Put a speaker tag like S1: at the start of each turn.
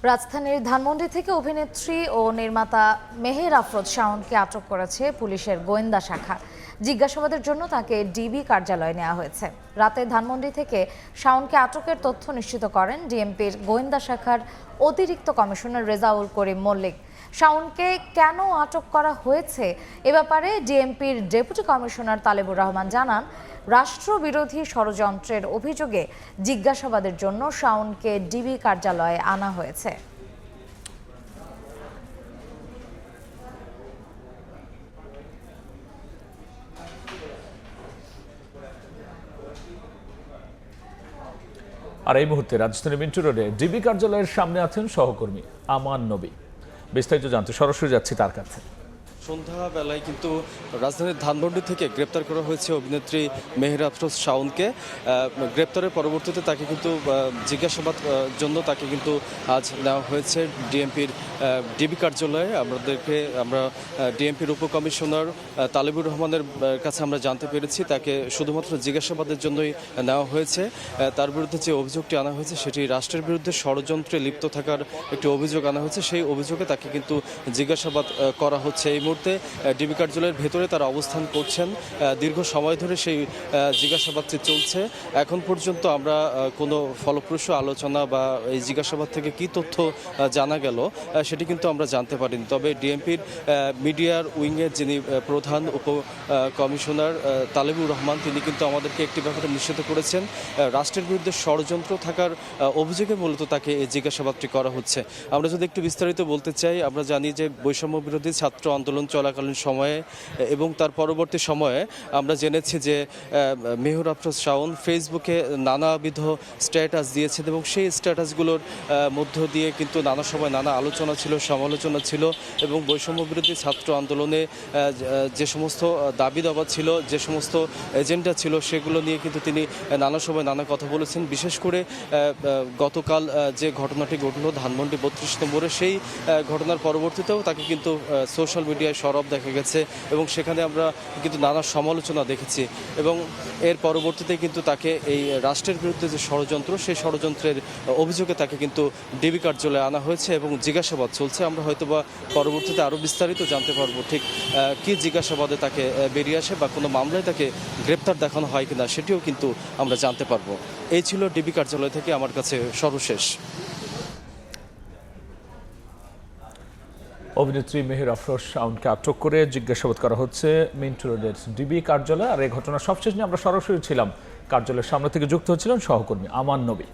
S1: রাজধানীর ধানমন্ডি থেকে অভিনেত্রী ও নির্মাতা মেহের আফরোজ শাওনকে আটক করেছে পুলিশের গোয়েন্দা শাখা। জিজ্ঞাসাবাদের জন্য তাকে ডিবি কার্যালয়ে নেওয়া হয়েছে। রাতে ধানমন্ডি থেকে শাওনকে আটকের তথ্য নিশ্চিত করেন ডিএমপির গোয়েন্দা শাখার অতিরিক্ত কমিশনার রেজাউল করিম মল্লিক। শাওনকে কেন আটক করা হয়েছে এ ব্যাপারে ডিএমপির ডেপুটি কমিশনার তালেবুর রহমান জানান, রাষ্ট্রবিরোধী ষড়যন্ত্রের অভিযোগে জিজ্ঞাসাবাদের জন্য শাওনকে ডিবি কার্যালয়ে আনা হয়েছে।
S2: আর এই মুহূর্তে রাজধানী মিন্টু রোডে ডিবি কার্যালয়ের সামনে আছেন সহকর্মী আমান নবী। বিস্তারিত জানতে সরাসরি যাচ্ছি তার কাছে।
S3: সন্ধ্যাবেলায় কিন্তু রাজধানীর ধানমন্ডি থেকে গ্রেপ্তার করা হয়েছে অভিনেত্রী মেহের আফরোজ শাওনকে। গ্রেপ্তারের পরবর্তীতে তাকে কিন্তু জিজ্ঞাসাবাদ জন্য তাকে কিন্তু আজ নেওয়া হয়েছে ডিএমপির ডিবি কার্যালয়ে। আমরা ডিএমপির উপকমিশনার তালেবুর রহমানের কাছে আমরা জানতে পেরেছি তাকে শুধুমাত্র জিজ্ঞাসাবাদের জন্যই নেওয়া হয়েছে। তার বিরুদ্ধে যে অভিযোগটি আনা হয়েছে সেটি রাষ্ট্রের বিরুদ্ধে ষড়যন্ত্রে লিপ্ত থাকার একটি অভিযোগ আনা হয়েছে। সেই অভিযোগে তাকে কিন্তু জিজ্ঞাসাবাদ করা হচ্ছে। এই মুহূর্তে ডিবি কার্যালয়ের ভেতরে তারা অবস্থান করছেন। দীর্ঘ সময় ধরে সেই জিজ্ঞাসাবাদটি চলছে। এখন পর্যন্ত আমরা কোনো ফলপ্রসূ আলোচনা বা এই জিজ্ঞাসাবাদ থেকে কী তথ্য জানা গেল সেটি কিন্তু আমরা জানতে পারিনি। তবে ডিএমপির মিডিয়ার উইংয়ের যিনি প্রধান উপ কমিশনার তালেবুর রহমান তিনি কিন্তু আমাদেরকে একটি ব্যাপারে নিশ্চিত করেছেন, রাষ্ট্রের বিরুদ্ধে ষড়যন্ত্র থাকার অভিযোগে মূলত তাকে এই জিজ্ঞাসাবাদটি করা হচ্ছে। আমরা যদি একটু বিস্তারিত বলতে চাই, আমরা জানি যে বৈষম্য বিরোধী ছাত্র আন্দোলন চলাকালীন সময়ে এবং তার পরবর্তী সময়ে আমরা জেনেছি যে মেহের আফরোজ শাওন ফেসবুকে নানাবিধ স্ট্যাটাস দিয়েছেন এবং সেই স্ট্যাটাসগুলোর মধ্য দিয়ে কিন্তু নানা সময় নানা আলোচনা ছিল, সমালোচনা ছিল এবং বৈষম্য বিরোধী ছাত্র আন্দোলনে যে সমস্ত দাবি দাবা ছিল, যে সমস্ত এজেন্ডা ছিল সেগুলো নিয়ে কিন্তু তিনি নানা সময় নানা কথা বলেছেন। বিশেষ করে গতকাল যে ঘটনাটি ঘটল ধানমন্ডি 32 নম্বরে, সেই ঘটনার পরবর্তীতেও তাকে কিন্তু সোশ্যাল মিডিয়ায় সরব দেখা গেছে এবং সেখানে আমরা কিন্তু নানা সমালোচনা দেখেছি এবং এর পরবর্তীতে কিন্তু তাকে এই রাষ্ট্রের বিরুদ্ধে যে ষড়যন্ত্র সেই ষড়যন্ত্রের অভিযোগে তাকে কিন্তু ডিবি কার্যালয়ে আনা হয়েছে এবং জিজ্ঞাসাবাদ চলছে। আমরা হয়তোবা পরবর্তীতে আরও বিস্তারিত জানতে পারবো ঠিক কী জিজ্ঞাসাবাদে তাকে বেরিয়ে আসে বা কোনো মামলায় তাকে গ্রেপ্তার দেখানো হয় কিনা সেটিও কিন্তু আমরা জানতে পারবো। এই ছিল ডিবি কার্যালয় থেকে আমার কাছে সর্বশেষ।
S2: অভিনেত্রী মেহের আফরোজ শাওনকে আটক করে জিজ্ঞাসাবাদ করা হচ্ছে মিন্টু রোডের ডিবি কার্যালয়ে। আর এই ঘটনা সবশেষ নিয়ে আমরা সরাসরি ছিলাম কার্যালয়ের সামনে থেকে যুক্ত হচ্ছিলেন সহকর্মী আমান নবী।